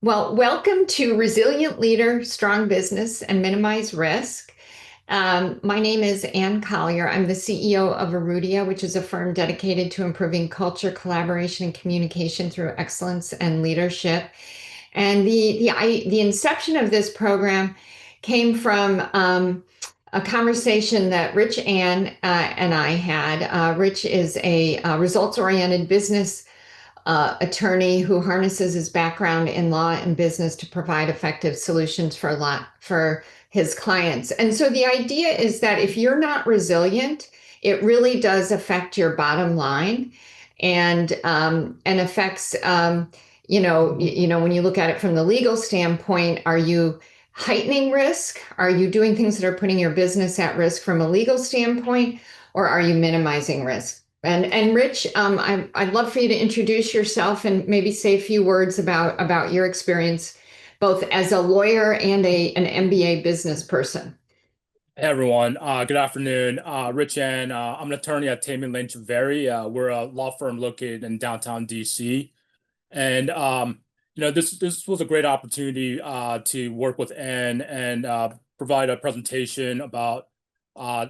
Well, welcome to Resilient Leader, Strong Business, and Minimize Risk. My name is Ann Collier. I'm the CEO of Arudia, which is a firm dedicated to improving culture, collaboration, and communication through excellence and leadership. And the inception of this program came from a conversation that Rich Ann and I had. Rich is a results-oriented business attorney who harnesses his background in law and business to provide effective solutions for his clients. And so the idea is that if you're not resilient, it really does affect your bottom line and affects when you look at it from the legal standpoint, are you heightening risk? Are you doing things that are putting your business at risk from a legal standpoint, or are you minimizing risk? And Rich, I'd love for you to introduce yourself and maybe say a few words about your experience, both as a lawyer and an MBA business person. Hey everyone, good afternoon. Rich and I'm an attorney at Taman Lynch Very. We're a law firm located in downtown DC, and this was a great opportunity to work with Ann and provide a presentation about uh,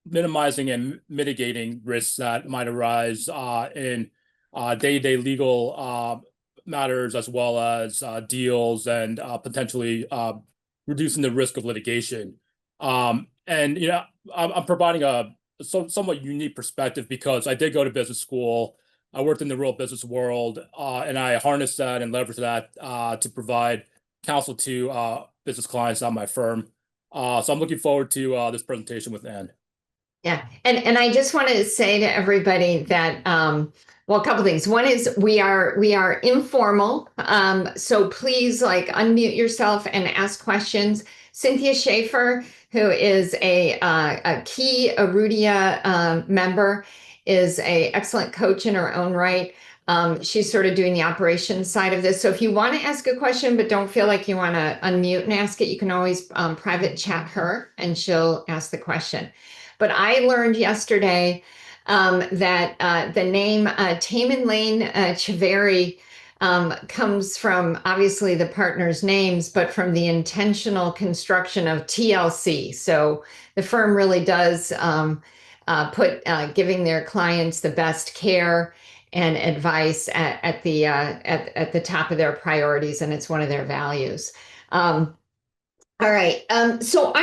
minimizing and mitigating risks that might arise in day-to-day legal matters, as well as deals and potentially reducing the risk of litigation. And I'm providing a somewhat unique perspective because I did go to business school. I worked in the real business world, and I harnessed that and leveraged that to provide counsel to business clients on my firm. So I'm looking forward to this presentation with Ann. Yeah, and I just want to say to everybody that well, a couple things. One is we are informal, so please unmute yourself and ask questions. Cynthia Schaefer, who is a key Arudia member, is a excellent coach in her own right. She's sort of doing the operations side of this. So if you want to ask a question but don't feel like you want to unmute and ask it, you can always private chat her and she'll ask the question. But I learned yesterday that the name Taman Lane Chivery comes from obviously the partners' names, but from the intentional construction of TLC. So the firm really does put giving their clients the best care and advice at the top of their priorities, and it's one of their values. All right. So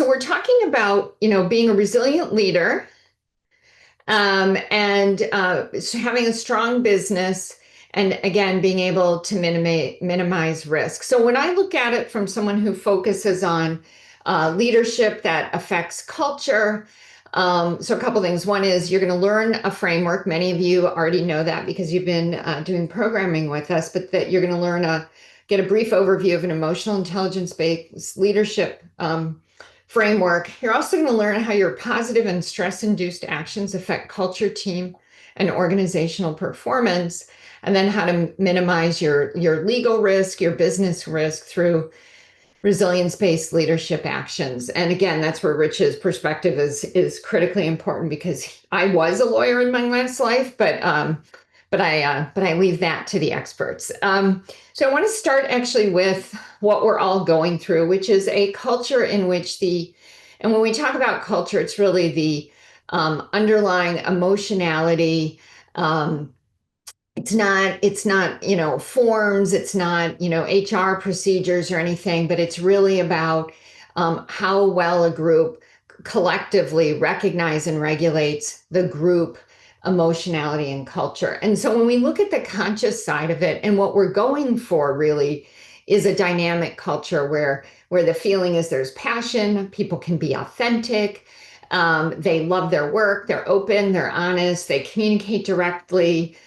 we're talking about, being a resilient leader, and so having a strong business, and again, being able to minimize risk. So when I look at it from someone who focuses on leadership that affects culture, so a couple things. One is you're going to learn a framework. Many of you already know that because you've been doing programming with us, but that you're going to get a brief overview of an emotional intelligence-based leadership framework. You're also going to learn how your positive and stress-induced actions affect culture, team, and organizational performance, and then how to minimize your legal risk, your business risk through resilience-based leadership actions. And again, that's where Rich's perspective is critically important because I was a lawyer in my last life, but I leave that to the experts. So I want to start actually with what we're all going through, which is a culture in which and when we talk about culture, it's really the underlying emotionality. It's not, forms, it's not, HR procedures or anything, but it's really about how well a group collectively recognize and regulates the group emotionality and culture. And so when we look at the conscious side of it, and what we're going for really is a dynamic culture where the feeling is there's passion, people can be authentic, they love their work, they're open, they're honest, they communicate directly,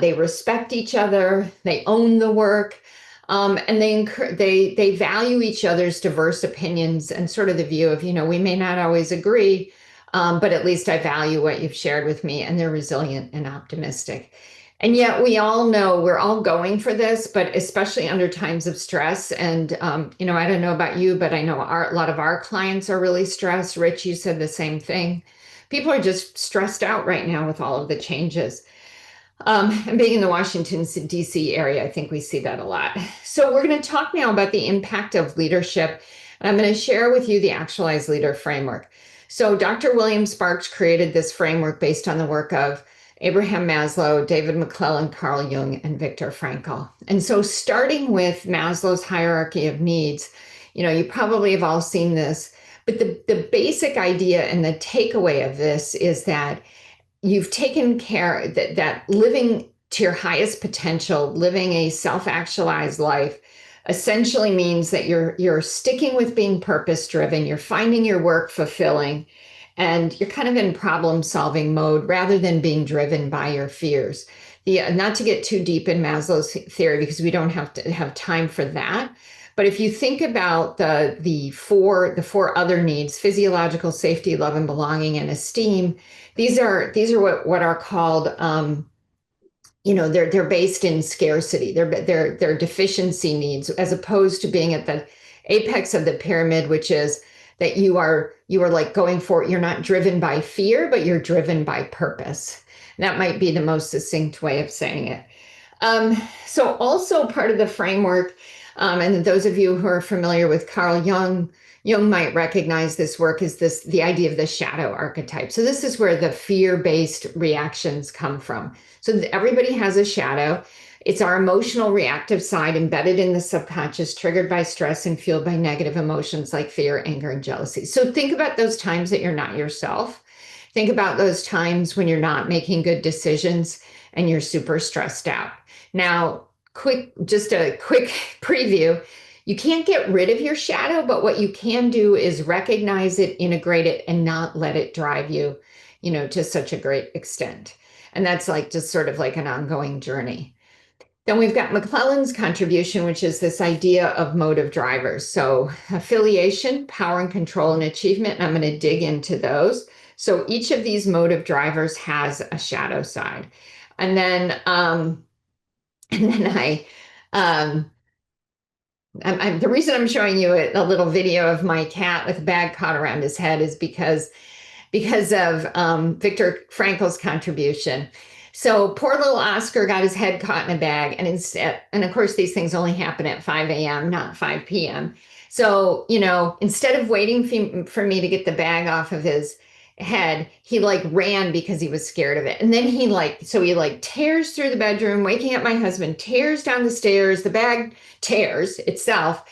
they respect each other, they own the work, and they value each other's diverse opinions and sort of the view of, we may not always agree, but at least I value what you've shared with me, and they're resilient and optimistic. And yet we all know we're all going for this, but especially under times of stress. And, I don't know about you, but I know a lot of our clients are really stressed. Rich, you said the same thing. People are just stressed out right now with all of the changes. And being in the Washington, D.C. area, I think we see that a lot. So we're going to talk now about the impact of leadership. And I'm going to share with you the Actualized Leader Framework. So Dr. William Sparks created this framework based on the work of Abraham Maslow, David McClellan, Carl Jung, and Viktor Frankl. And so starting with Maslow's hierarchy of needs, you probably have all seen this, but the basic idea and the takeaway of this is that you've taken care that living to your highest potential, living a self-actualized life essentially means that you're sticking with being purpose driven, you're finding your work fulfilling, and you're kind of in problem solving mode rather than being driven by your fears. Not to get too deep in Maslow's theory because we don't have to have time for that. But if you think about the four other needs, physiological safety, love and belonging, and esteem, these are what are called they're based in scarcity. They're deficiency needs as opposed to being at the apex of the pyramid, which is that you are like going for it. You're not driven by fear, but you're driven by purpose. That might be the most succinct way of saying it. So also part of the framework, and those of you who are familiar with Carl Jung might recognize this work is the idea of the shadow archetype. So this is where the fear-based reactions come from. So everybody has a shadow. It's our emotional reactive side embedded in the subconscious, triggered by stress and fueled by negative emotions like fear, anger, and jealousy. So think about those times that you're not yourself. Think about those times when you're not making good decisions and you're super stressed out. Now, just a quick preview. You can't get rid of your shadow, but what you can do is recognize it, integrate it, and not let it drive you, to such a great extent. And that's like just sort of like an ongoing journey. Then we've got McClellan's contribution, which is this idea of motive drivers. So affiliation, power and control and achievement, and I'm going to dig into those. So each of these motive drivers has a shadow side. And then um, the reason I'm showing you a little video of my cat with a bag caught around his head is because of Viktor Frankl's contribution. So poor little Oscar got his head caught in a bag, and of course these things only happen at 5 a.m., not 5 p.m. So, instead of waiting for me to get the bag off of his head, he like ran because he was scared of it. And then he tears through the bedroom, waking up my husband, tears down the stairs, the bag tears itself.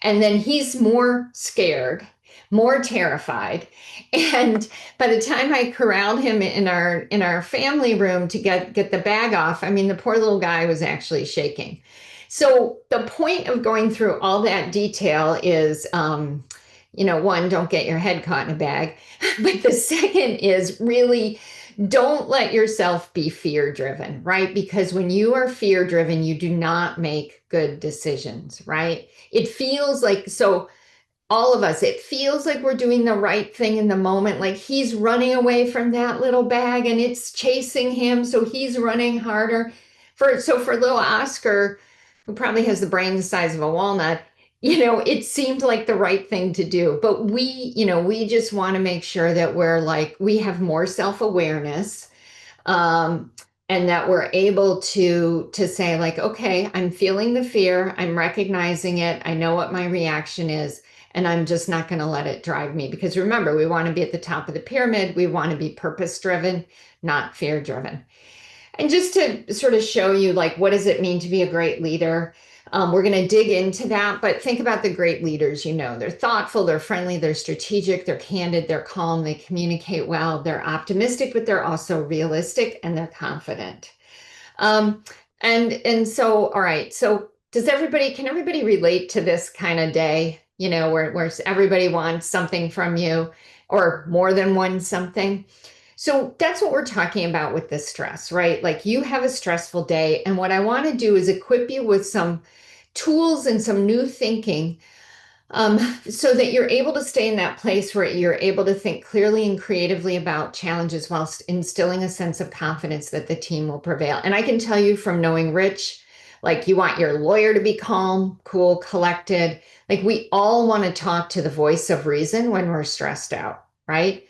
And then he's more scared, more terrified. And by the time I corralled him in our family room to get the bag off, I mean, the poor little guy was actually shaking. So the point of going through all that detail is, one, don't get your head caught in a bag. But the second is really don't let yourself be fear driven, right? Because when you are fear driven, you do not make good decisions, right? It feels like, so all of us, it feels like we're doing the right thing in the moment. Like he's running away from that little bag and it's chasing him. So he's running harder. For little Oscar, who probably has the brain the size of a walnut, it seemed like the right thing to do. But we just want to make sure that we have more self-awareness, and that we're able to say like, okay, I'm feeling the fear, I'm recognizing it, I know what my reaction is, and I'm just not going to let it drive me. Because remember, we want to be at the top of the pyramid, we want to be purpose driven, not fear driven. And just to sort of show you like what does it mean to be a great leader, we're going to dig into that. But think about the great leaders. They're thoughtful, they're friendly, they're strategic, they're candid, they're calm, they communicate well, they're optimistic, but they're also realistic and they're confident. And so, all right. So can everybody relate to this kind of day, where everybody wants something from you or more than one something? So that's what we're talking about with the stress, right? Like you have a stressful day, and what I want to do is equip you with some tools and some new thinking, so that you're able to stay in that place where you're able to think clearly and creatively about challenges whilst instilling a sense of confidence that the team will prevail. And I can tell you from knowing Rich, like you want your lawyer to be calm, cool, collected. Like we all want to talk to the voice of reason when we're stressed out, right?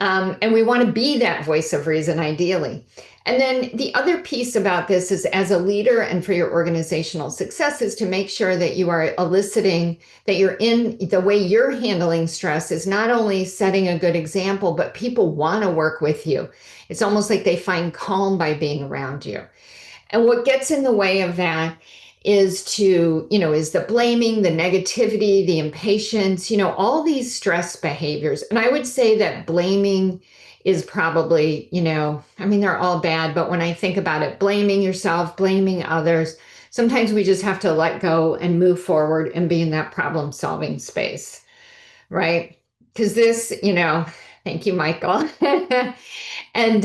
And we want to be that voice of reason ideally. And then the other piece about this is as a leader and for your organizational success is to make sure that you are eliciting that you're in the way you're handling stress is not only setting a good example, but people want to work with you. It's almost like they find calm by being around you. And what gets in the way of that is the blaming, the negativity, the impatience, all these stress behaviors. And I would say that blaming is probably, I mean, they're all bad, but when I think about it, blaming yourself, blaming others, sometimes we just have to let go and move forward and be in that problem solving space, right? Because thank you, Michael. And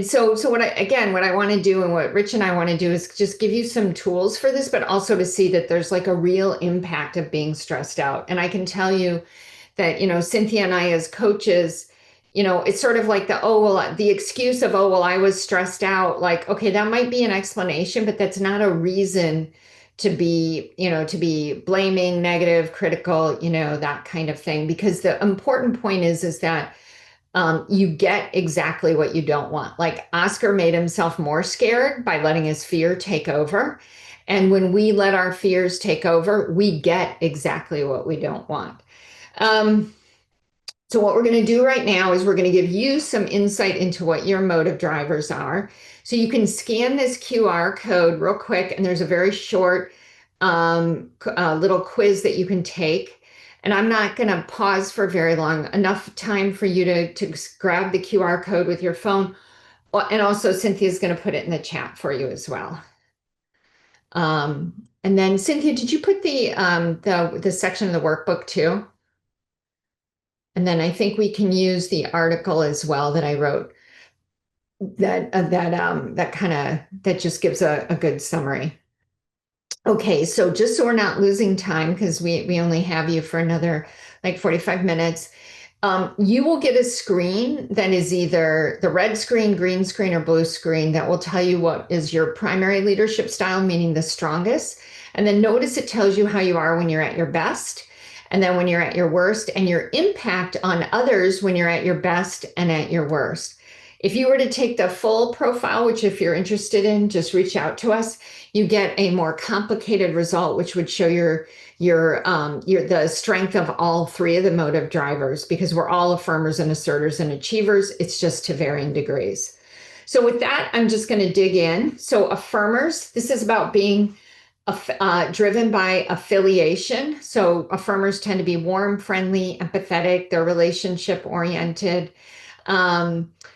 so what I want to do and what Rich and I want to do is just give you some tools for this, but also to see that there's like a real impact of being stressed out. And I can tell you that, Cynthia and I as coaches, it's sort of like the excuse of, oh, well, I was stressed out. Like, okay, that might be an explanation, but that's not a reason to be blaming, negative, critical, that kind of thing. Because the important point is that you get exactly what you don't want. Like Oscar made himself more scared by letting his fear take over. And when we let our fears take over, we get exactly what we don't want. Um, so what we're going to do right now is we're going to give you some insight into what your motive drivers are. So you can scan this QR code real quick, and there's a very short little quiz that you can take. And I'm not going to pause for very long, enough time for you to grab the QR code with your phone. And also Cynthia's going to put it in the chat for you as well. And then Cynthia, did you put the section of the workbook too? And then I think we can use the article as well that I wrote that just gives a good summary. Okay, so just so we're not losing time, because we only have you for another like 45 minutes, you will get a screen that is either the red screen, green screen, or blue screen that will tell you what is your primary leadership style, meaning the strongest. And then notice it tells you how you are when you're at your best, and then when you're at your worst, and your impact on others when you're at your best and at your worst. If you were to take the full profile, which if you're interested in, just reach out to us, you get a more complicated result, which would show the strength of all three of the motive drivers, because we're all affirmers and asserters and achievers. It's just to varying degrees. So with that, I'm just going to dig in. So affirmers, this is about being driven by affiliation. So affirmers tend to be warm, friendly, empathetic. They're relationship oriented.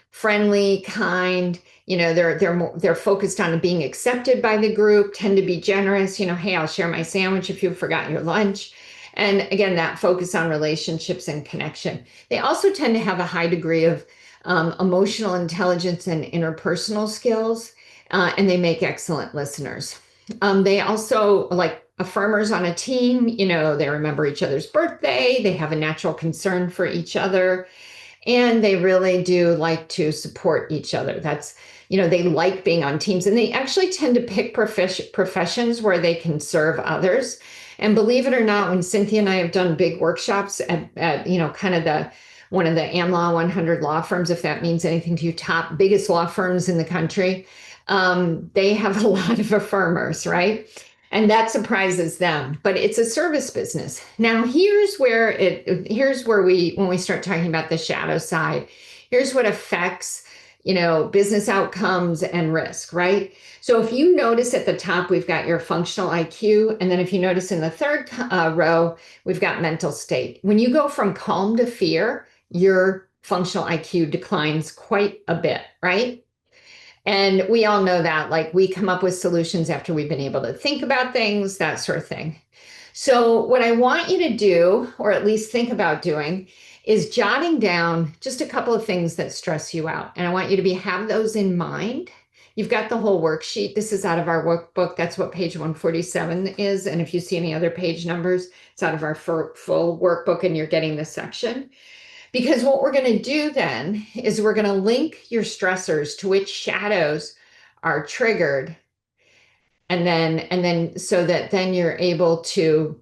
Friendly, kind, they're focused on being accepted by the group, tend to be generous, hey, I'll share my sandwich if you forgot your lunch. And again, that focus on relationships and connection. They also tend to have a high degree of emotional intelligence and interpersonal skills, and they make excellent listeners. They also, like affirmers on a team, they remember each other's birthday, they have a natural concern for each other. And they really do like to support each other. They like being on teams, and they actually tend to pick professions where they can serve others. And believe it or not, when Cynthia and I have done big workshops at kind of one of the AmLaw 100 law firms, if that means anything to you, top biggest law firms in the country, they have a lot of affirmers, right? And that surprises them, but it's a service business. Now, here's where when we start talking about the shadow side, here's what affects, business outcomes and risk, right? So if you notice at the top, we've got your functional IQ. And then if you notice in the third row, we've got mental state. When you go from calm to fear, your functional IQ declines quite a bit, right? And we all know that, like we come up with solutions after we've been able to think about things, that sort of thing. So what I want you to do, or at least think about doing, is jotting down just a couple of things that stress you out. And I want you to have those in mind. You've got the whole worksheet. This is out of our workbook. That's what page 147 is. And if you see any other page numbers, it's out of our full workbook, and you're getting this section. Because what we're going to do then is we're going to link your stressors to which shadows are triggered. And then so that then you're able to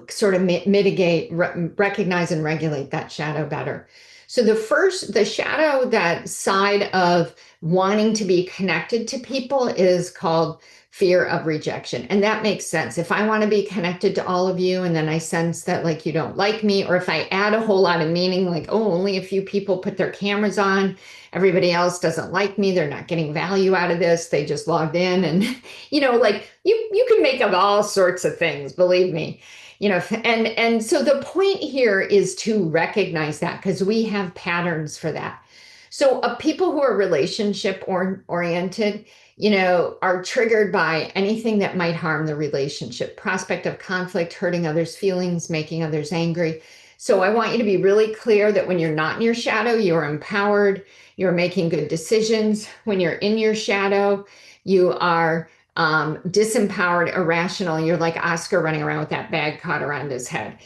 sort of mitigate, recognize and regulate that shadow better. So the shadow, that side of wanting to be connected to people, is called fear of rejection. And that makes sense. If I want to be connected to all of you and then I sense that like you don't like me, or if I add a whole lot of meaning, like, oh, only a few people put their cameras on, everybody else doesn't like me, they're not getting value out of this, they just logged in, and like you can make up all sorts of things, believe me. And so the point here is to recognize that, because we have patterns for that. So people who are relationship oriented, are triggered by anything that might harm the relationship, prospect of conflict, hurting others' feelings, making others angry. So I want you to be really clear that when you're not in your shadow, you're empowered, you're making good decisions. When you're in your shadow, you are disempowered, irrational. You're like Oscar running around with that bag caught around his head.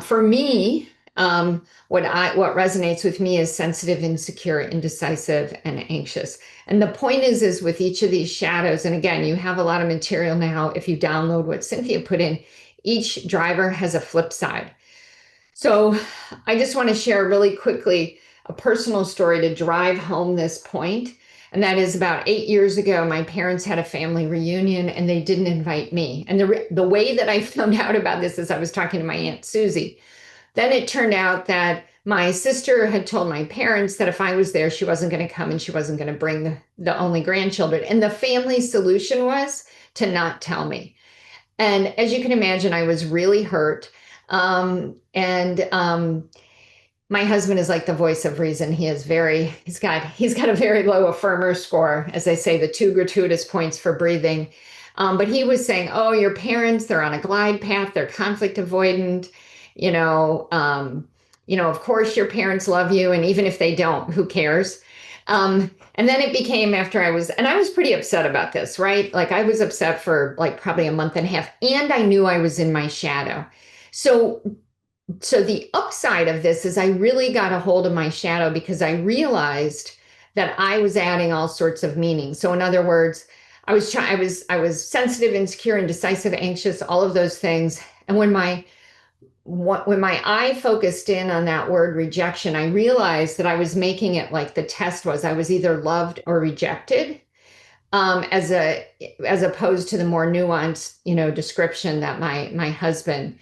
For me, what resonates with me is sensitive, insecure, indecisive, and anxious. And the point is with each of these shadows, and again, you have a lot of material now. If you download what Cynthia put in, each driver has a flip side. So I just want to share really quickly a personal story to drive home this point. And that is, about 8 years ago, my parents had a family reunion and they didn't invite me. And the way that I found out about this is I was talking to my Aunt Susie. Then it turned out that my sister had told my parents that if I was there, she wasn't going to come and she wasn't going to bring the only grandchildren. And the family solution was to not tell me. And as you can imagine, I was really hurt. And my husband is like the voice of reason. He's got a very low affirmer score, as I say, the two gratuitous points for breathing. But he was saying, oh, your parents, they're on a glide path, they're conflict avoidant, of course your parents love you, and even if they don't, who cares? And then it became, and I was pretty upset about this, right? Like I was upset for like probably a month and a half, and I knew I was in my shadow. So the upside of this is I really got a hold of my shadow, because I realized that I was adding all sorts of meaning. So in other words, I was sensitive, insecure, indecisive, anxious, all of those things. And when my eye focused in on that word rejection, I realized that I was making it like the test was I was either loved or rejected, as opposed to the more nuanced, description that my husband,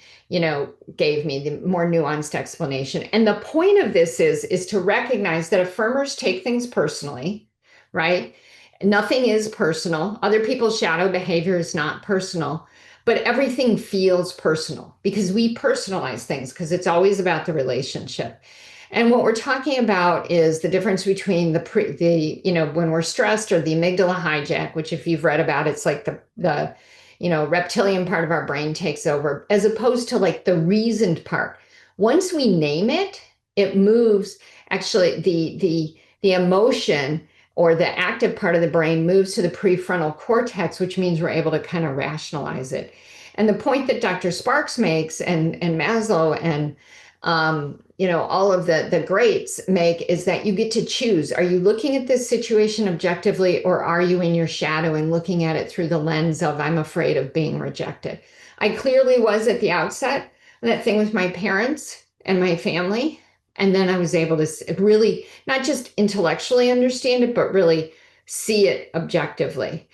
gave me, the more nuanced explanation. And the point of this is to recognize that affirmers take things personally, right? Nothing is personal. Other people's shadow behavior is not personal, but everything feels personal because we personalize things, because it's always about the relationship. And what we're talking about is the difference between when we're stressed, or the amygdala hijack, which if you've read about, it's like the reptilian part of our brain takes over, as opposed to like the reasoned part. Once we name it, it moves. Actually, the emotion, or the active part of the brain, moves to the prefrontal cortex, which means we're able to kind of rationalize it. And the point that Dr. Sparks makes, and Maslow, and all of the greats make, is that you get to choose. Are you looking at this situation objectively, or are you in your shadow and looking at it through the lens of, I'm afraid of being rejected? I clearly was at the outset, that thing with my parents and my family. And then I was able to really not just intellectually understand it, but really see it objectively.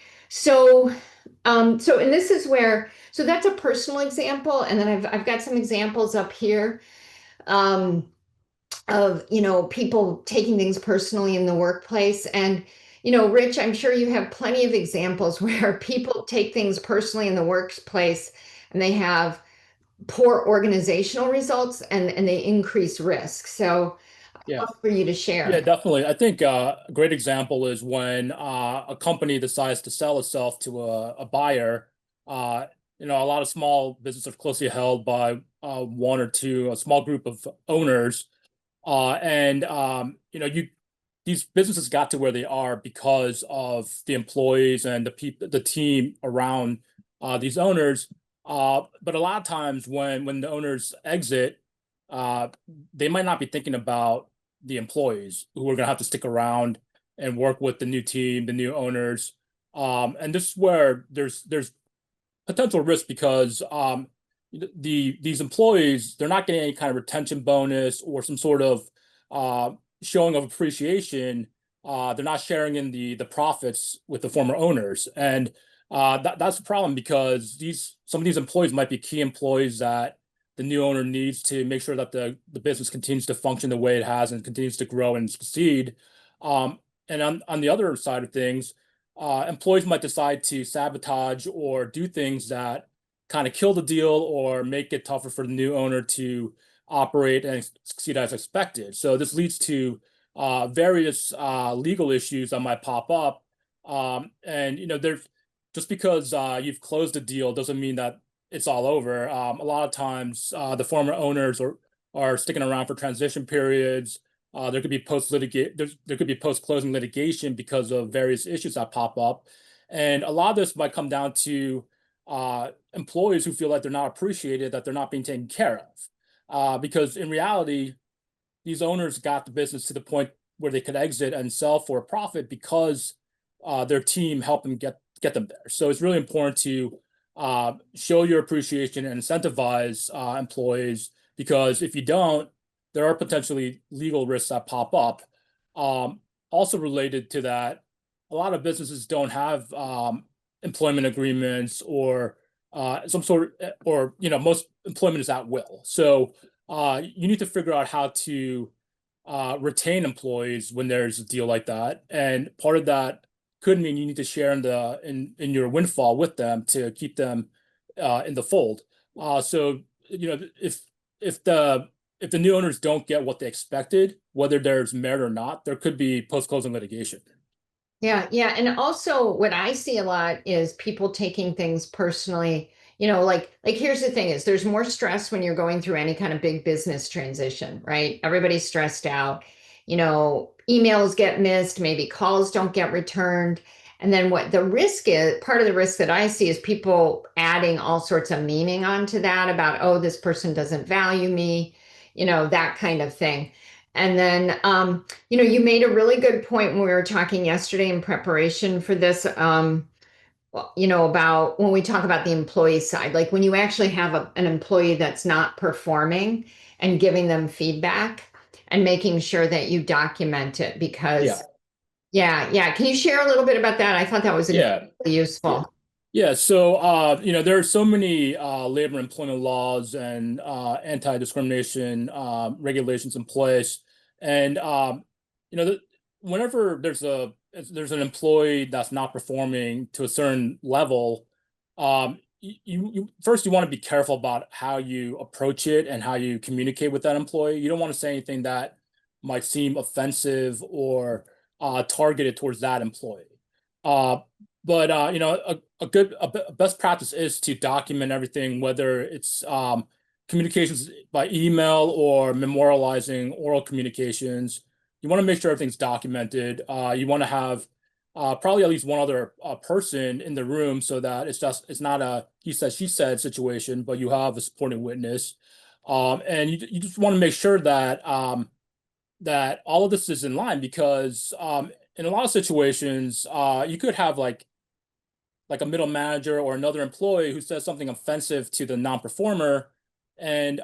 And this is where, so that's a personal example. And then I've got some examples up here, of people taking things personally in the workplace. And Rich, I'm sure you have plenty of examples where people take things personally in the workplace, and they have poor organizational results, and they increase risk. So I'd Yeah. love for you to Yeah, share. definitely. I think a great example is when a company decides to sell itself to a buyer. Uh, a lot of small businesses are closely held by one or two, a small group of owners. And these businesses got to where they are because of the employees and the team around these owners. But a lot of times when the owners exit, uh, they might not be thinking about the employees who are going to have to stick around and work with the new team, the new owners. And this is where there's potential risk, because these employees, they're not getting any kind of retention bonus or some sort of uh, showing of appreciation, they're not sharing in the profits with the former owners, and that's the problem because these some of these employees might be key employees that the new owner needs to make sure that the business continues to function the way it has and continues to grow and succeed. And on the other side of things, employees might decide to sabotage or do things that kind of kill the deal or make it tougher for the new owner to operate and succeed as expected. So this leads to various legal issues that might pop up. And there's just because you've closed the deal doesn't mean that it's all over. A lot of times, the former owners are sticking around for transition periods. There could be there could be post closing litigation because of various issues that pop up, and a lot of this might come down to employees who feel like they're not appreciated, that they're not being taken care of. Because in reality, these owners got the business to the point where they could exit and sell for a profit because their team helped them get them there. So it's really important to show your appreciation and incentivize employees, because if you don't, there are potentially legal risks that pop up. Also related to that, a lot of businesses don't have employment agreements or some sort of, or most employment is at will. So you need to figure out how to retain employees when there's a deal like that, and part of that could mean you need to share in your windfall with them to keep them in the fold. So if the new owners don't get what they expected, whether there's merit or not, there could be post-closing litigation. Yeah, yeah. And also what I see a lot is people taking things personally. Like here's the thing is there's more stress when you're going through any kind of big business transition, right? Everybody's stressed out. Emails get missed, maybe calls don't get returned. And then what the risk is, part of the risk that I see is people adding all sorts of meaning onto that about, oh, this person doesn't value me, that kind of thing. And then you made a really good point when we were talking yesterday in preparation for this, about when we talk about the employee side, like when you actually have an employee that's not performing and giving them feedback and making sure that you document it Yeah. because, yeah, yeah. Can you share a little bit about that? I thought that was Yeah. incredibly Yeah. useful. Yeah, so there are so many labor employment laws and anti-discrimination regulations in place, and you know, the, whenever there's an employee that's not performing to a certain level, you first you want to be careful about how you approach it and how you communicate with that employee. You don't want to say anything that might seem offensive or targeted towards that employee. Uh, but a best practice is to document everything, whether it's communications by email or memorializing oral communications. You want to make sure everything's documented. You want to have probably at least one other person in the room so that it's not a he said she said situation, but you have a supporting witness. And you just want to make sure that that all of this is in line, because in a lot of situations you could have like a middle manager or another employee who says something offensive to the non-performer, and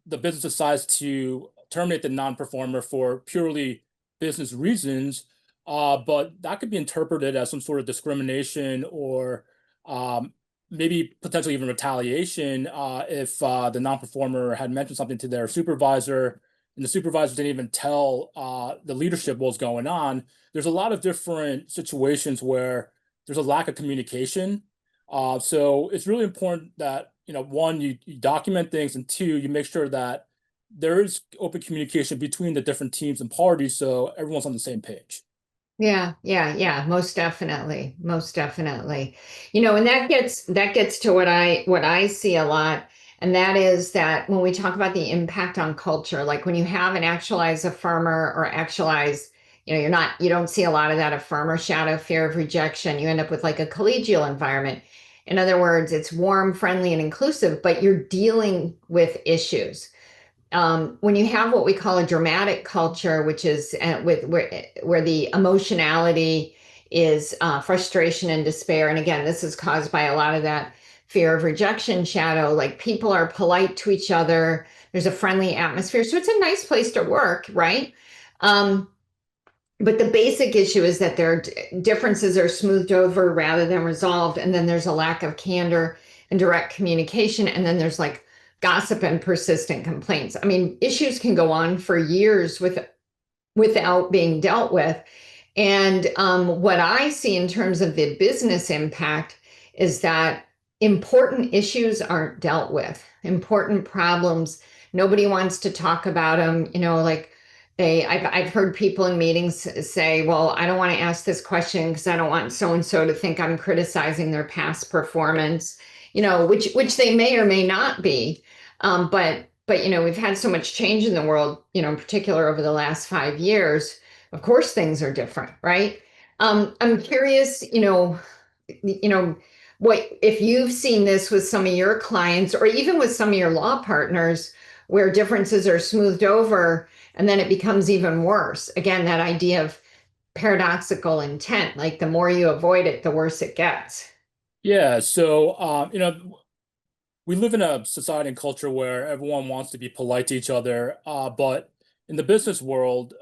the business decides to terminate the non-performer for purely business reasons. But that could be interpreted as some sort of discrimination or um, maybe potentially even retaliation if the non-performer had mentioned something to their supervisor and the supervisor didn't even tell the leadership what was going on. There's a lot of different situations where there's a lack of communication. So it's really important that, one, you document things, and two, you make sure that there is open communication between the different teams and parties so everyone's on the same page. Yeah, yeah, yeah, most definitely. Most definitely. And that gets to what I see a lot, and that is that when we talk about the impact on culture, like when you have an actualize affirmer or actualize, you don't see a lot of that affirmer shadow fear of rejection. You end up with like a collegial environment. In other words, it's warm, friendly, and inclusive, but you're dealing with issues. When you have what we call a dramatic culture, which is where the emotionality is frustration and despair, and again, this is caused by a lot of that fear of rejection shadow. Like people are polite to each other. There's a friendly atmosphere. So it's a nice place to work, right? Um, but the basic issue is that their differences are smoothed over rather than resolved. And then there's a lack of candor and direct communication. And then there's like gossip and persistent complaints. I mean, issues can go on for years without being dealt with. And what I see in terms of the business impact is that important issues aren't dealt with, important problems. Nobody wants to talk about them. Like I've heard people in meetings say, well, I don't want to ask this question because I don't want so and so to think I'm criticizing their past performance, which they may or may not be. But we've had so much change in the world, in particular over the last 5 years. Of course, things are different, right? I'm curious, what if you've seen this with some of your clients or even with some of your law partners where differences are smoothed over and then it becomes even worse. Again, that idea of paradoxical intent, like the more you avoid it, the worse it gets. Yeah, so we live in a society and culture where everyone wants to be polite to each other, but in the business world,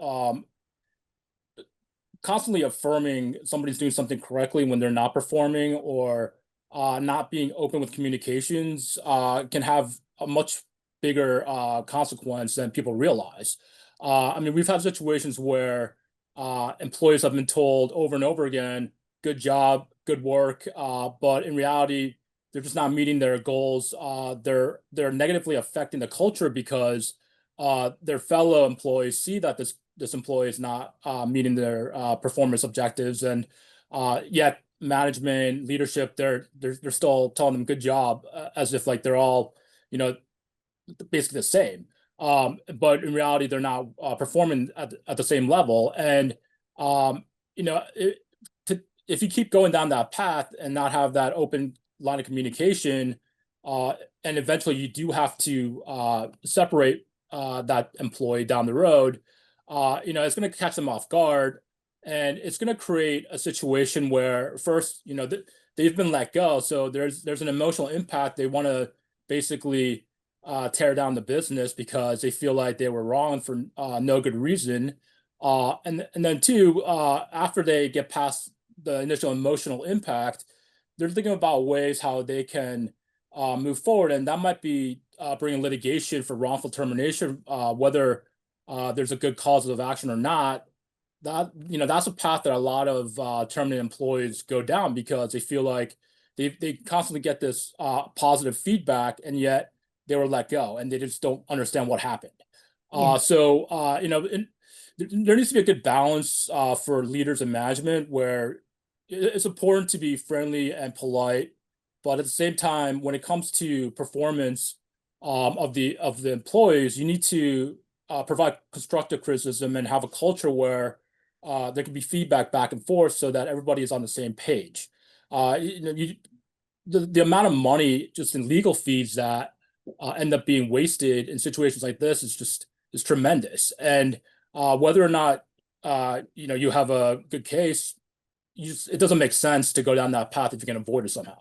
constantly affirming somebody's doing something correctly when they're not performing or not being open with communications can have a much bigger consequence than people realize. I mean, we've had situations where employees have been told over and over again, good job, good work, but in reality, they're just not meeting their goals. They're negatively affecting the culture because their fellow employees see that this employee is not meeting their performance objectives, and yet management leadership they're still telling them good job as if like they're all you know basically the same. But in reality, they're not performing at the same level, and um, you know it, if you keep going down that path and not have that open line of communication, uh, and eventually you do have to separate that employee down the road, it's going to catch them off guard, and it's going to create a situation where first, they've been let go, so there's an emotional impact. They want to basically tear down the business because they feel like they were wrong for no good reason. And then two, after they get past the initial emotional impact, they're thinking about ways how they can move forward, and that might be bringing litigation for wrongful termination, whether there's a good cause of action or not. That's a path that a lot of terminated employees go down because they feel like they constantly get this positive feedback, and yet they were let go, and they just don't understand what happened. Yeah. There needs to be a good balance for leaders and management where it's important to be friendly and polite, but at the same time, when it comes to performance of the employees, you need to provide constructive criticism and have a culture where there can be feedback back and forth so that everybody is on the same page. The amount of money just in legal fees that end up being wasted in situations like this is tremendous. And whether or not you have a good case, it doesn't make sense to go down that path if you can avoid it somehow.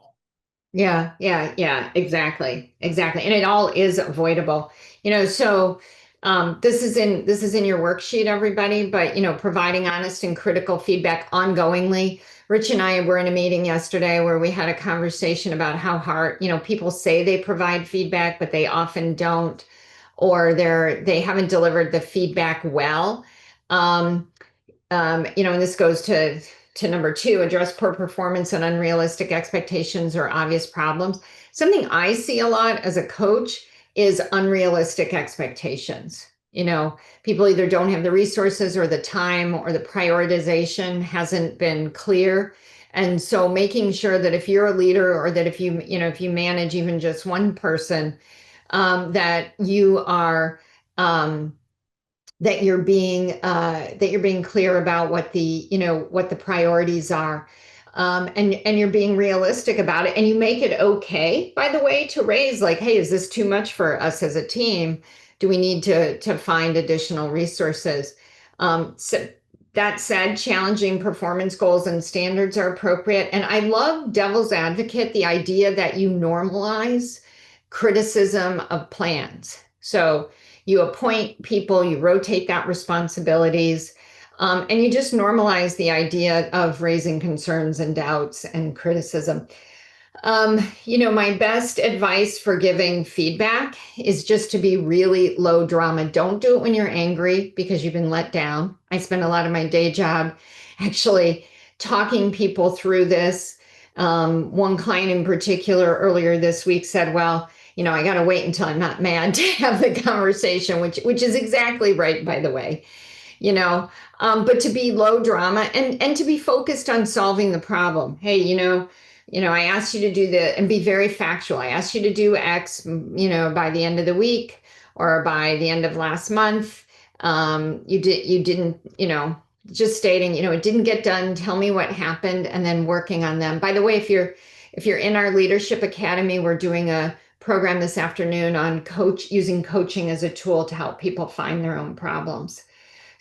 Yeah, yeah, yeah, exactly. Exactly. And it all is avoidable. So this is in your worksheet, everybody, but providing honest and critical feedback ongoingly. Rich and I were in a meeting yesterday where we had a conversation about how hard, people say they provide feedback, but they often don't, or they haven't delivered the feedback well. Um, and this goes to number two, address poor performance and unrealistic expectations or obvious problems. Something I see a lot as a coach is unrealistic expectations. People either don't have the resources or the time or the prioritization hasn't been clear. And so making sure that if you're a leader or that if you manage even just one person, that you are that you're being clear about what the priorities are, and you're being realistic about it, and you make it okay, by the way, to raise like, hey, is this too much for us as a team? Do we need to find additional resources? So That said, challenging performance goals and standards are appropriate. And I love devil's advocate, the idea that you normalize criticism of plans. So you appoint people, you rotate that responsibilities, and you just normalize the idea of raising concerns and doubts and criticism. My best advice for giving feedback is just to be really low drama. Don't do it when you're angry because you've been let down. I spend a lot of my day job actually talking people through this. One client in particular earlier this week said, well, I got to wait until I'm not mad to have the conversation, which is exactly right, by the way you know but to be low drama and to be focused on solving the problem. Hey, I asked you to do the and be very factual. I asked you to do X, by the end of the week or by the end of last month. You didn't, just stating, it didn't get done. Tell me what happened, and then working on them. By the way, if you're in our leadership academy, we're doing a program this afternoon on using coaching as a tool to help people find their own problems.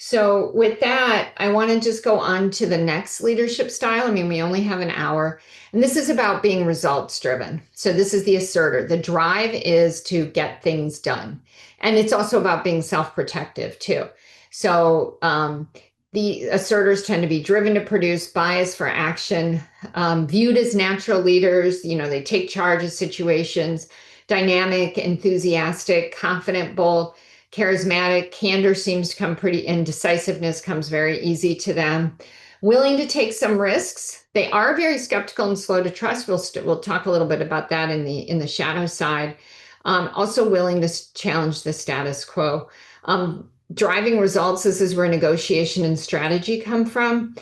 So with that, I want to just go on to the next leadership style. I mean, we only have an hour, and this is about being results driven. So this is the asserter. The drive is to get things done. And it's also about being self-protective too. So the asserters tend to be driven to produce, bias for action, viewed as natural leaders. They take charge of situations, dynamic, enthusiastic, confident, bold, charismatic. Candor seems to come pretty, and decisiveness comes very easy to them. Willing to take some risks. They are very skeptical and slow to trust. We'll talk a little bit about that in the shadow side. Also willing to challenge the status quo. Driving results. This is where negotiation and strategy come from.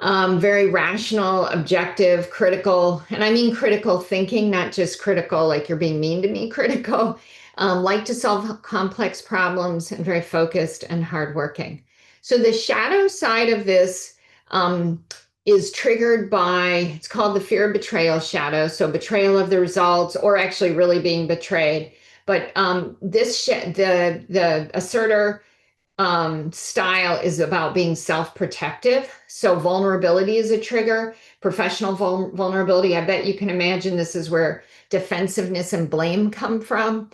Very rational, objective, critical, and I mean critical thinking, not just critical like you're being mean to me, critical. Like to solve complex problems, and very focused and hardworking. So the shadow side of this is triggered by, it's called the fear of betrayal shadow. So betrayal of the results, or actually really being betrayed. But the asserter style is about being self-protective. So vulnerability is a trigger. Professional vulnerability. I bet you can imagine this is where defensiveness and blame come from.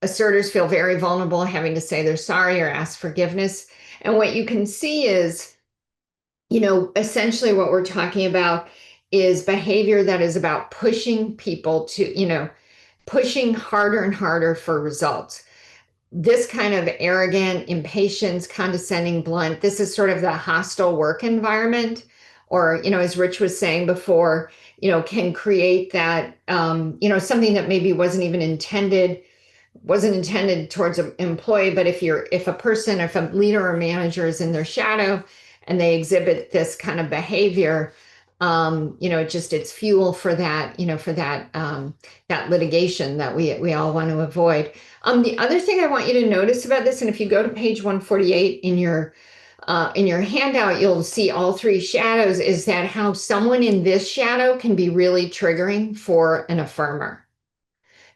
Asserters feel very vulnerable, having to say they're sorry or ask forgiveness. And what you can see is, essentially what we're talking about is behavior that is about pushing people to, pushing harder and harder for results. This kind of arrogant, impatience, condescending, blunt, this is sort of the hostile work environment, or, as Rich was saying before, can create that, something that maybe wasn't intended towards an employee. But if a leader or manager is in their shadow and they exhibit this kind of behavior, it's fuel for that, that litigation that we all want to avoid. The other thing I want you to notice about this, and if you go to page 148 in your handout, you'll see all three shadows, is that how someone in this shadow can be really triggering for an affirmer.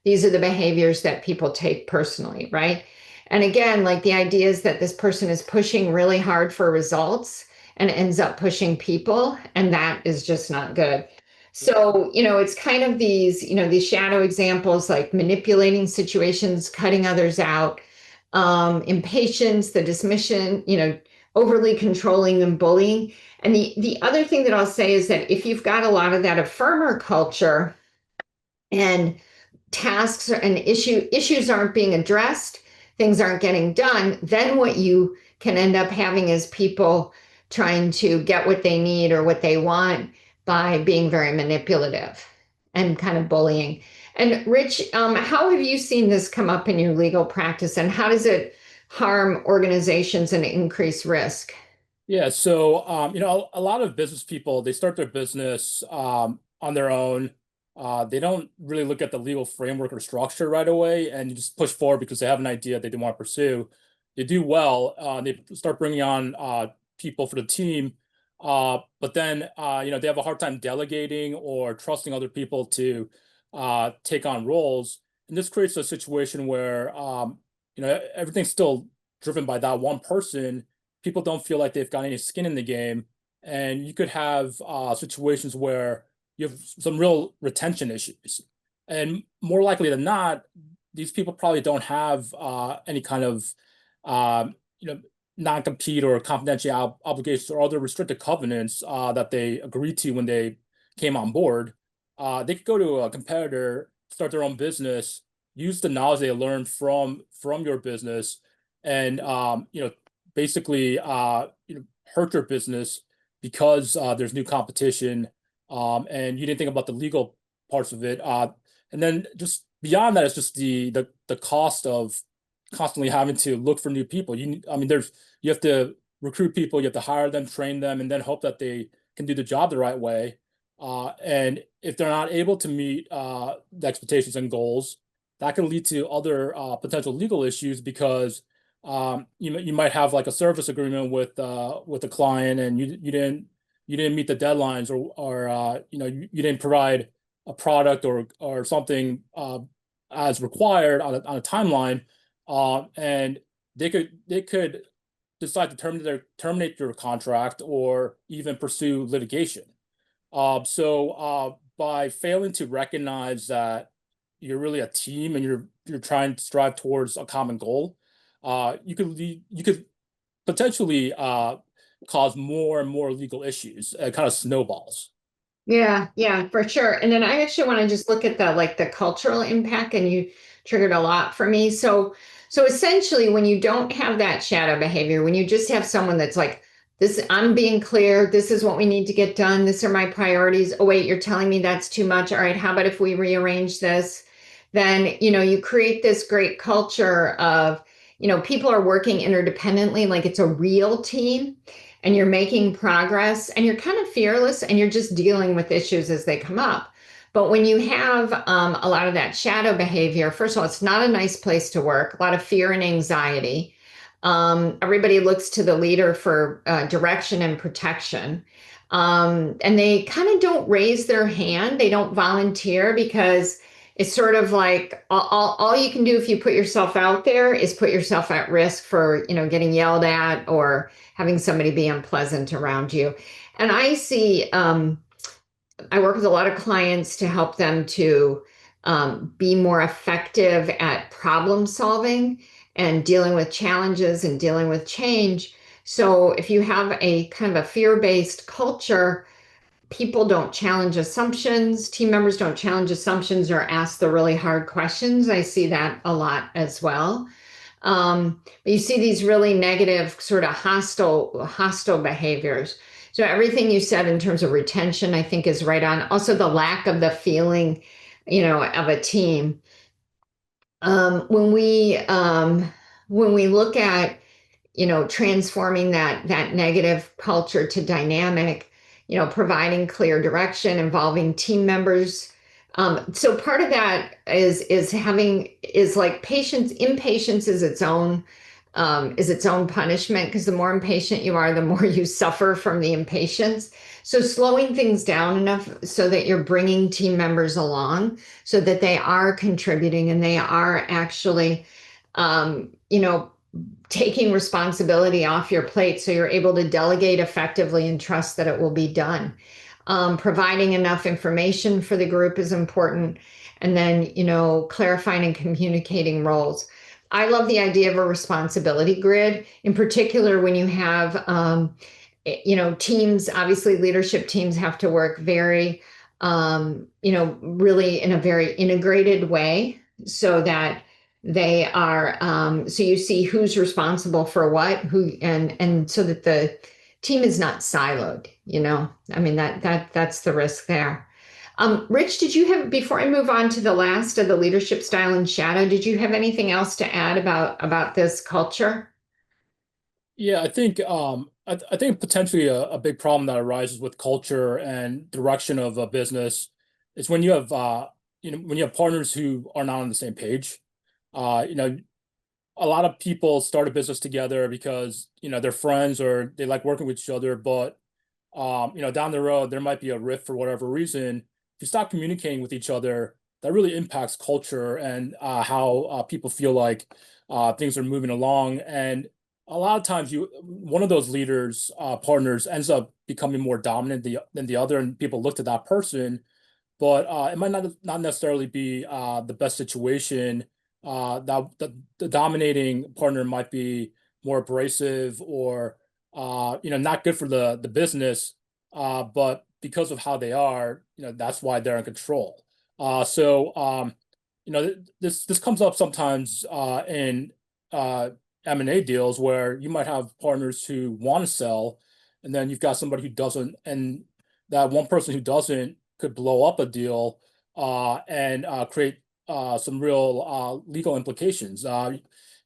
These are the behaviors that people take personally, right? And again, like the idea is that this person is pushing really hard for results and ends up pushing people, and that is just not good. So, it's kind of these shadow examples, like manipulating situations, cutting others out, impatience, the dismission, overly controlling and bullying. And the other thing that I'll say is that if you've got a lot of that affirmer culture, and tasks and issues aren't being addressed, things aren't getting done, then what you can end up having is people trying to get what they need or what they want by being very manipulative and kind of bullying. And Rich, how have you seen this come up in your legal practice, and how does it harm organizations and increase risk? Yeah, so a lot of business people, they start their business on their own. They don't really look at the legal framework or structure right away, and you just push forward because they have an idea they want to pursue. They do well. They start bringing on people for the team, but then they have a hard time delegating or trusting other people to take on roles, and this creates a situation where everything's still driven by that one person, people don't feel like they've got any skin in the game, and you could have situations where you have some real retention issues. And more likely than not, these people probably don't have any kind of you know non-compete or confidential obligations or other restricted covenants that they agreed to when they came on board. They could go to a competitor, start their own business, use the knowledge they learned from your business, and basically hurt your business because there's new competition, and you didn't think about the legal parts of it. And then just beyond that, it's just the cost of constantly having to look for new people. I mean, you have to recruit people, you have to hire them, train them, and then hope that they can do the job the right way. And if they're not able to meet the expectations and goals, that can lead to other potential legal issues because you might have like a service agreement with a client, and you didn't meet the deadlines, or you didn't provide a product or something as required on a timeline, and they could decide to terminate your contract or even pursue litigation. So by failing to recognize that you're really a team and you're trying to strive towards a common goal, you could potentially cause more and more legal issues. It kind of snowballs. Yeah, yeah, for sure. And then I actually want to just look at the cultural impact, and you triggered a lot for me. So essentially when you don't have that shadow behavior, when you just have someone that's like, this, I'm being clear, this is what we need to get done, these are my priorities. Oh wait, you're telling me that's too much. All right, how about if we rearrange this? Then, you create this great culture of, people are working interdependently, like it's a real team, and you're making progress, and you're kind of fearless, and you're just dealing with issues as they come up. But when you have a lot of that shadow behavior, first of all, it's not a nice place to work, a lot of fear and anxiety. Everybody looks to the leader for direction and protection. And they kind of don't raise their hand, they don't volunteer, because it's sort of like all you can do if you put yourself out there is put yourself at risk for, getting yelled at or having somebody be unpleasant around you. And I work with a lot of clients to help them to be more effective at problem solving and dealing with challenges and dealing with change. So if you have a kind of a fear-based culture, people don't challenge assumptions, team members don't challenge assumptions or ask the really hard questions. I see that a lot as well. But you see these really negative, sort of hostile behaviors. So everything you said in terms of retention, I think is right on. Also the lack of the feeling, of a team. Um, when we when we look at, transforming that negative culture to dynamic, providing clear direction, involving team members. So part of that is like patience. Impatience is its own punishment, because the more impatient you are, the more you suffer from the impatience. So slowing things down enough so that you're bringing team members along, so that they are contributing and they are actually, you know, taking responsibility off your plate, so you're able to delegate effectively and trust that it will be done. Providing enough information for the group is important. And then, clarifying and communicating roles. I love the idea of a responsibility grid, in particular when you have, teams. Obviously, leadership teams have to work very, really in a very integrated way, so that they are, so you see who's responsible for what, and so that the team is not siloed. I mean, that's the risk there. Rich, did you have, before I move on to the last of the leadership style and shadow, did you have anything else to add about this culture? Yeah, I think potentially a big problem that arises with culture and direction of a business is when you have when you have partners who are not on the same page. You know, a lot of people start a business together because they're friends or they like working with each other, but down the road there might be a rift for whatever reason. If you stop communicating with each other, that really impacts culture and how people feel like things are moving along. And a lot of times one of those leaders partners ends up becoming more dominant than the other, and people look to that person, but it might not necessarily be the best situation. That the dominating partner might be more abrasive or not good for the business. But because of how they are, that's why they're in control. This comes up sometimes in M&A deals where you might have partners who want to sell, and then you've got somebody who doesn't, and that one person who doesn't could blow up a deal and create some real legal implications.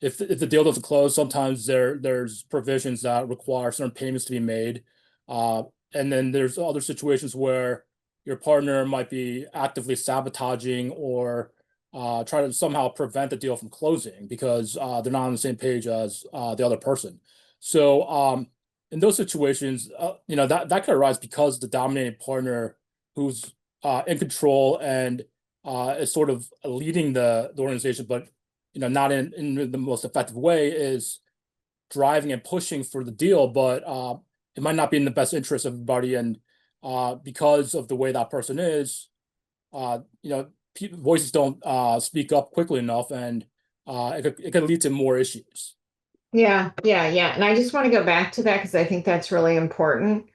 If the deal doesn't close, sometimes there's provisions that require certain payments to be made, uh, and then there's other situations where your partner might be actively sabotaging or try to somehow prevent the deal from closing because they're not on the same page as the other person. So in those situations, that could arise because the dominating partner who's in control and is sort of leading the organization, but not in the most effective way, is driving and pushing for the deal, but it might not be in the best interest of everybody. And because of the way that person is, uh, you know, voices don't speak up quickly enough, and it could lead to more issues. Yeah, yeah, yeah. And I just want to go back to that because I think that's really important,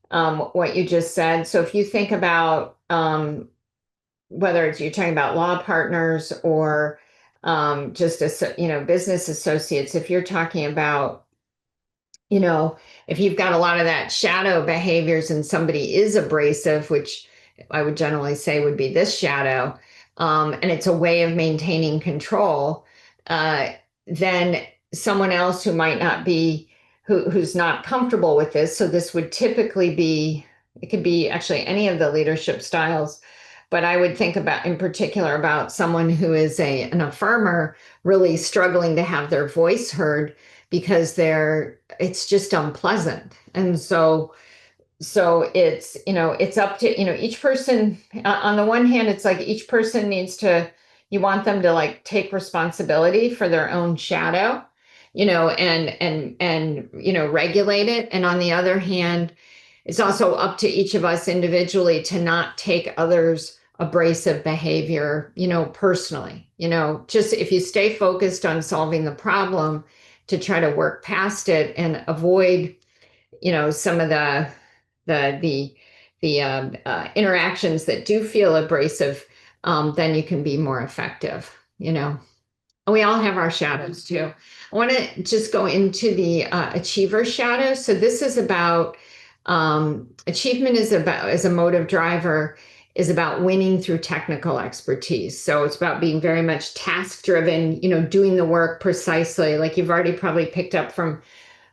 what you just said. So if you think about whether it's you're talking about law partners or just business associates, if you're talking about you know, if you've got a lot of that shadow behaviors and somebody is abrasive, which I would generally say would be this shadow, and it's a way of maintaining control, uh, then someone else who might not be, who's not comfortable with this, so this would typically be, it could be actually any of the leadership styles, but I would think about in particular about someone who is an affirmer really struggling to have their voice heard because it's just unpleasant. And so it's up to each person. On the one hand, it's like each person needs to, you want them to like take responsibility for their own shadow, and regulate it. And on the other hand, it's also up to each of us individually to not take others abrasive behavior, personally. Just if you stay focused on solving the problem to try to work past it and avoid, some of the interactions that do feel abrasive, then you can be more effective. We all have our shadows too. I want to just go into the achiever shadow. So this is about achievement is about as a motive driver is about winning through technical expertise. So it's about being very much task driven, doing the work precisely. Like you've already probably picked up from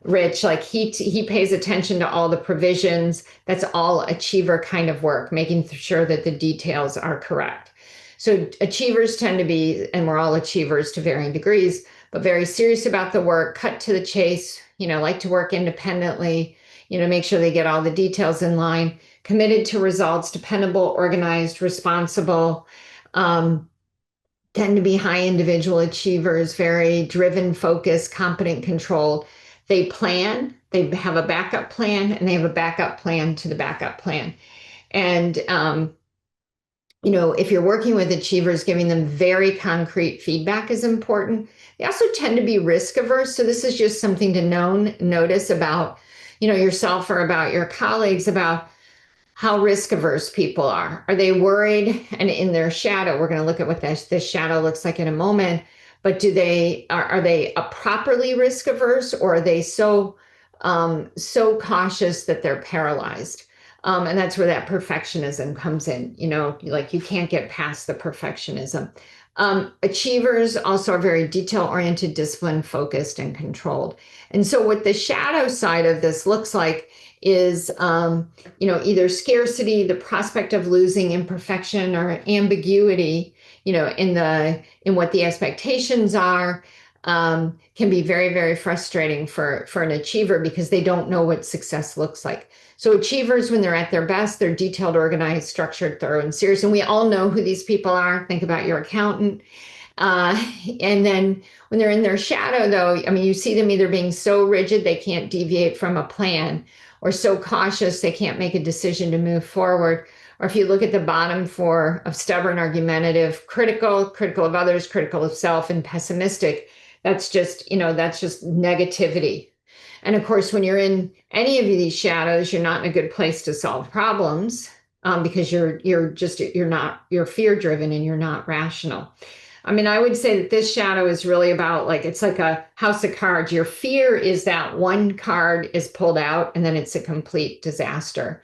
Rich, like he pays attention to all the provisions. That's all achiever kind of work, making sure that the details are correct. So achievers tend to be, and we're all achievers to varying degrees, but very serious about the work, cut to the chase, like to work independently, make sure they get all the details in line, committed to results, dependable, organized, responsible, tend to be high individual achievers, very driven, focused, competent, controlled. They plan, they have a backup plan, and they have a backup plan to the backup plan. And if you're working with achievers, giving them very concrete feedback is important. They also tend to be risk averse. So this is just something to notice about, yourself or about your colleagues, about how risk averse people are. Are they worried? And in their shadow, we're going to look at what this shadow looks like in a moment. But are they properly risk averse, or are they so cautious that they're paralyzed? And that's where that perfectionism comes in. Like you can't get past the perfectionism. Achievers also are very detail oriented, disciplined, focused, and controlled. And so, what the shadow side of this looks like is, either scarcity, the prospect of losing, imperfection, or ambiguity, in what the expectations are, can be very, very frustrating for an achiever because they don't know what success looks like. So achievers, when they're at their best, they're detailed, organized, structured, thorough, and serious. And we all know who these people are. Think about your accountant. Uh, and then when they're in their shadow, though, I mean, you see them either being so rigid they can't deviate from a plan, or so cautious they can't make a decision to move forward. Or if you look at the bottom four of stubborn, argumentative, critical, critical of others, critical of self, and pessimistic, that's just negativity. And of course, when you're in any of these shadows, you're not in a good place to solve problems, because you're fear driven and you're not rational. I mean, I would say that this shadow is really about, like, it's like a house of cards. Your fear is that one card is pulled out and then it's a complete disaster.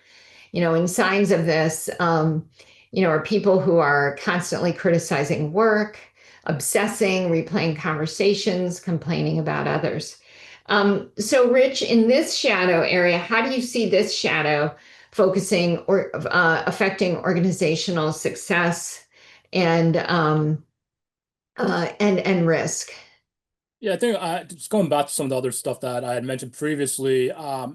And signs of this, are people who are constantly criticizing work, obsessing, replaying conversations, complaining about others. So, Rich, in this shadow area, how do you see this shadow focusing or affecting organizational success and and risk? Yeah, I think just going back to some of the other stuff that I had mentioned previously. I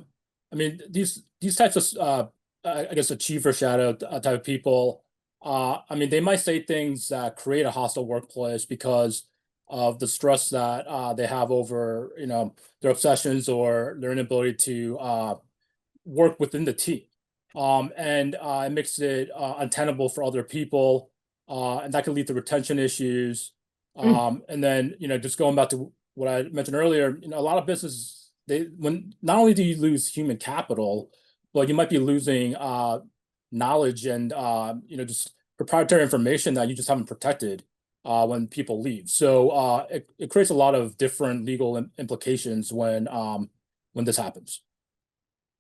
mean, these types of I guess achiever shadow type of people. I mean, they might say things that create a hostile workplace because of the stress that they have over, their obsessions or their inability to work within the team. And it makes it untenable for other people, and that can lead to retention issues. Mm. And then, just going back to what I mentioned earlier, a lot of businesses, when not only do you lose human capital, but you might be losing knowledge and just proprietary information that you just haven't protected when people leave. So it creates a lot of different legal implications when this happens.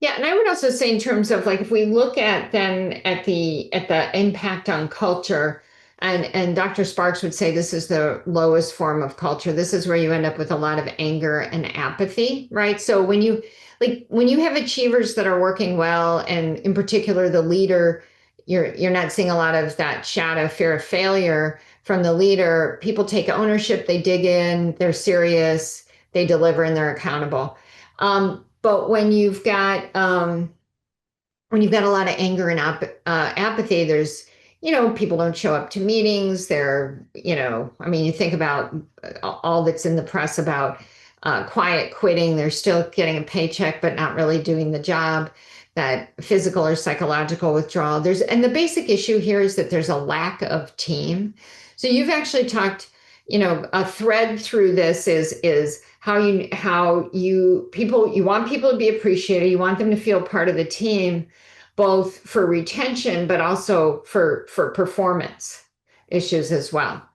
Yeah, and I would also say, in terms of, like, if we look at then at the impact on culture, and Dr. Sparks would say this is the lowest form of culture. This is where you end up with a lot of anger and apathy, right? So when you have achievers that are working well, and in particular the leader, you're not seeing a lot of that shadow fear of failure from the leader. People take ownership, they dig in, they're serious, they deliver, and they're accountable. But when you've got a lot of anger and apathy, there's, people don't show up to meetings. I mean, you think about all that's in the press about quiet quitting. They're still getting a paycheck, but not really doing the job. That physical or psychological withdrawal. And the basic issue here is that there's a lack of team. So you've actually talked, a thread through this is you want people to be appreciated. You want them to feel part of the team, both for retention, but also for performance issues as well.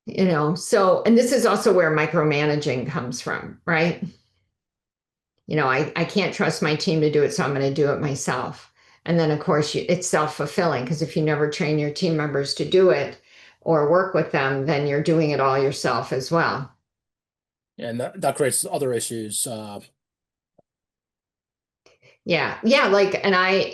And this is also where micromanaging comes from, right? I can't trust my team to do it, so I'm going to do it myself. And then, of course, it's self-fulfilling, because if you never train your team members to do it or work with them, then you're doing it all yourself as well. And that creates other issues. Yeah, yeah, and I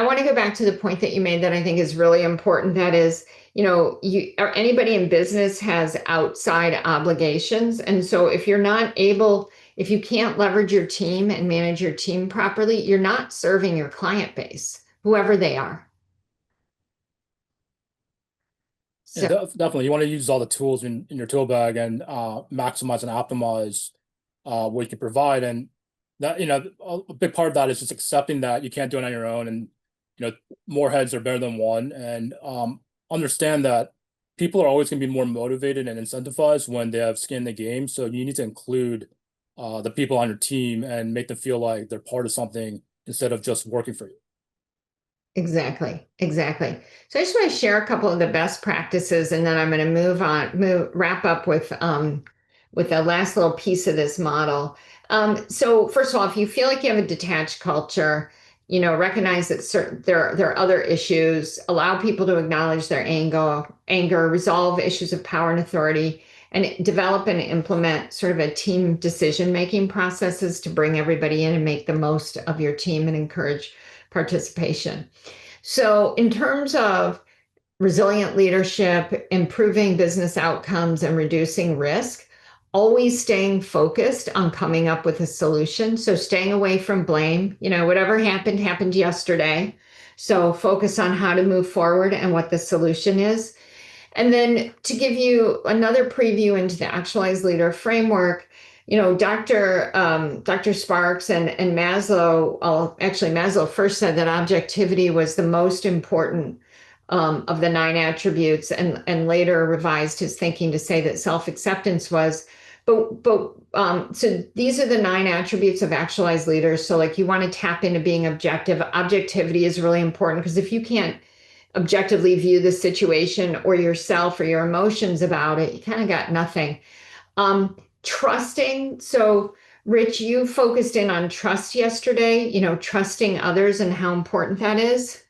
want to go back to the point that you made that I think is really important. That is, anybody in business has outside obligations, and so if you can't leverage your team and manage your team properly, you're not serving your client base, whoever they are. Yeah, So definitely. You want to use all the tools in your tool bag and maximize and optimize what you can provide. And that, a big part of that is just accepting that you can't do it on your own, and you know, more heads are better than one. And understand that people are always going to be more motivated and incentivized when they have skin in the game. So you need to include the people on your team and make them feel like they're part of something instead of just working for you. exactly, exactly. So I just want to share a couple of the best practices, and then I'm going to wrap up with the last little piece of this model. So first of all, if you feel like you have a detached culture, recognize that there are other issues. Allow people to acknowledge their anger, resolve issues of power and authority, and develop and implement sort of a team decision-making processes to bring everybody in and make the most of your team and encourage participation. So in terms of resilient leadership, improving business outcomes, and reducing risk, always staying focused on coming up with a solution. So staying away from blame. Whatever happened yesterday. So focus on how to move forward and what the solution is. And then to give you another preview into the actualized leader framework, Dr. Sparks and Maslow, well, actually Maslow first said that objectivity was the most important of the nine attributes, and later revised his thinking to say that self-acceptance was. So these are the nine attributes of actualized leaders. So like you want to tap into being objective. Objectivity is really important because if you can't objectively view the situation or yourself or your emotions about it, you kind of got nothing. Trusting. So, Rich, you focused in on trust yesterday, trusting others and how important that is.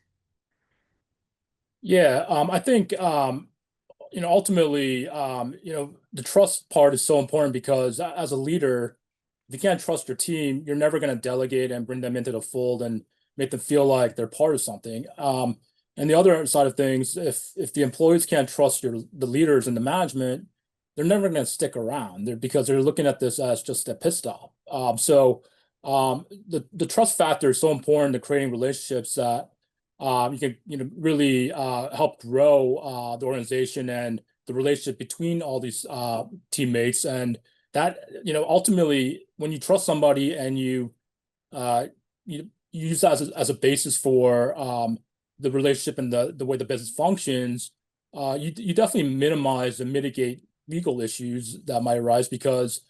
Yeah, I think ultimately, the trust part is so important because as a leader, if you can't trust your team, you're never going to delegate and bring them into the fold and make them feel like they're part of something. And the other side of things, if the employees can't trust the leaders and the management, they're never going to stick around there because they're looking at this as just a pit stop. The trust factor is so important to creating relationships that you can really help grow the organization and the relationship between all these teammates. And that ultimately, when you trust somebody and uh, you use that as a basis for the relationship and the way the business functions, you definitely minimize and mitigate legal issues that might arise because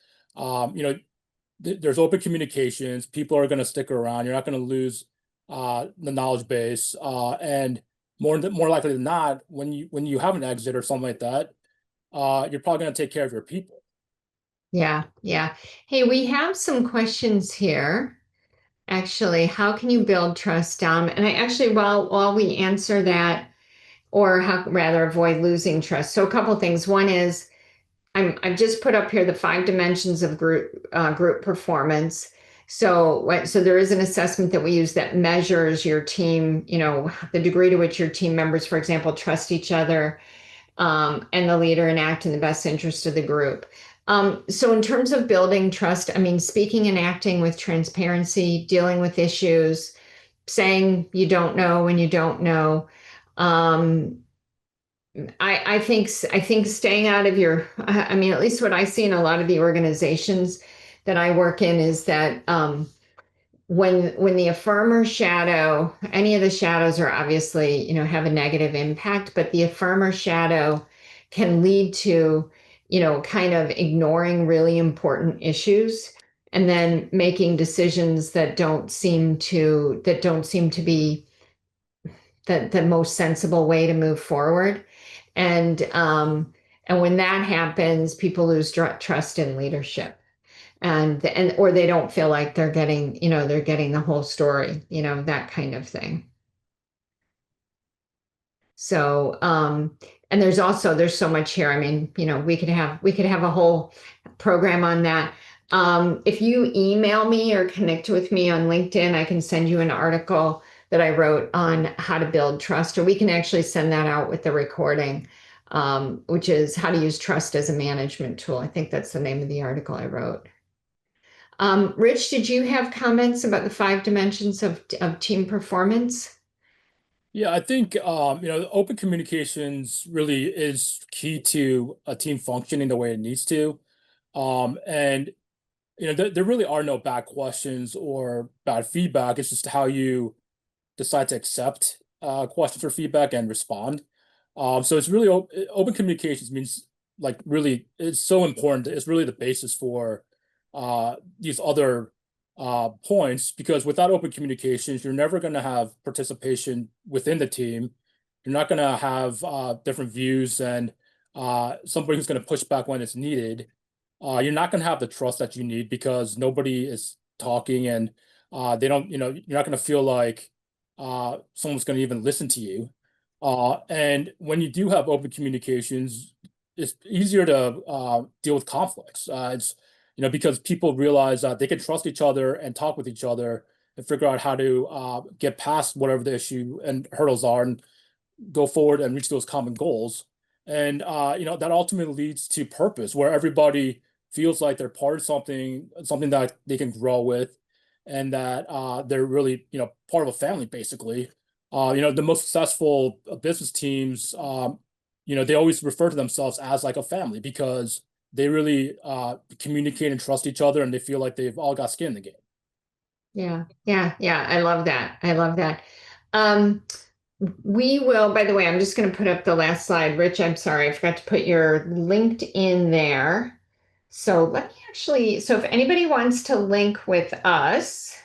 there's open communications. People are going to stick around. You're not going to lose the knowledge base, and more likely than not, when you have an exit or something like that, you're probably going to take care of your people. Yeah, yeah. Hey, we have some questions here. Actually, how can you build trust? And I actually, while we answer that, or how rather avoid losing trust. So a couple of things. One is I've just put up here the 5 dimensions of group performance. So there is an assessment that we use that measures your team, the degree to which your team members, for example, trust each other, and the leader and act in the best interest of the group. So in terms of building trust, I mean, speaking and acting with transparency, dealing with issues, saying you don't know when you don't know. Um, I think staying out of I mean, at least what I see in a lot of the organizations that I work in is that when the affirmer shadow, any of the shadows are obviously, have a negative impact, but the affirmer shadow can lead to, kind of ignoring really important issues and then making decisions that don't seem to be the most sensible way to move forward. And when that happens, people lose trust in leadership, and or they don't feel like they're getting the whole story, that kind of thing. So, and there's so much here. I mean, we could have a whole program on that. If you email me or connect with me on LinkedIn, I can send you an article that I wrote on how to build trust, or we can actually send that out with the recording, which is how to use trust as a management tool. I think that's the name of the article I wrote. Rich, did you have comments about the 5 dimensions of team performance? Yeah, I think open communications really is key to a team functioning the way it needs to. And there really are no bad questions or bad feedback. It's just how you decide to accept questions or feedback and respond. So it's really open communications means like really it's so important. It's really the basis for these other points because without open communications, you're never going to have participation within the team. You're not going to have different views and somebody who's going to push back when it's needed. You're not going to have the trust that you need because nobody is talking and they don't, you're not going to feel like someone's going to even listen to you. And when you do have open communications, it's easier to deal with conflicts. It's because people realize that they can trust each other and talk with each other and figure out how to get past whatever the issue and hurdles are and go forward and reach those common goals. And that ultimately leads to purpose, where everybody feels like they're part of something that they can grow with, and that they're really part of a family basically. The most successful business teams, they always refer to themselves as like a family because they really communicate and trust each other, and they feel like they've all got skin in the game. Yeah, yeah, yeah. I love that. I love that. Um, we will, by the way, I'm just going to put up the last slide. Rich, I'm sorry, I forgot to put your LinkedIn there. So let me actually, so if anybody wants to link with us,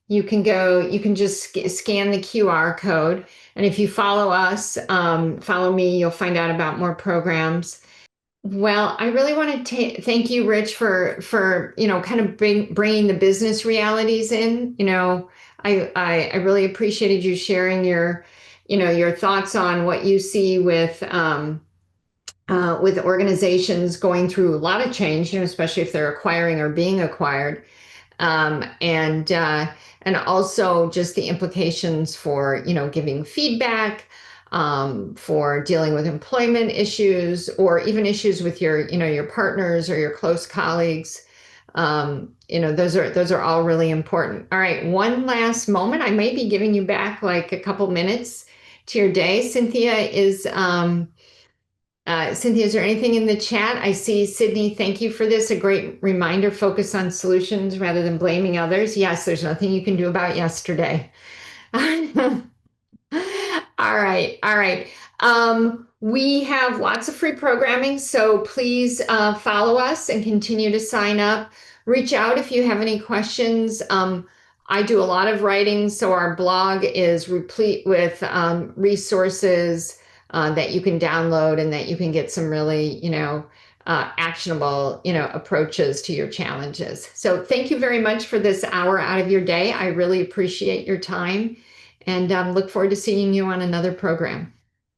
you can just scan the QR code. And if you follow us, follow me, you'll find out about more programs. Well, I really want to thank you, Rich, for kind of bringing the business realities in. I really appreciated you sharing your thoughts on what you see with organizations going through a lot of change, especially if they're acquiring or being acquired, um, and uh, and also just the implications for giving feedback, for dealing with employment issues, or even issues with your partners or your close colleagues. Those are all really important. All right, one last moment. I may be giving you back like a couple minutes to your day. Cynthia, is there anything in the chat? I see Sydney, thank you for this. A great reminder, focus on solutions rather than blaming others. Yes, there's nothing you can do about yesterday. All right, all right. We have lots of free programming, so please follow us and continue to sign up. Reach out if you have any questions. I do a lot of writing, so our blog is replete with resources that you can download and that you can get some really, actionable, approaches to your challenges. So thank you very much for this hour out of your day. I really appreciate your time and look forward to seeing you on another program.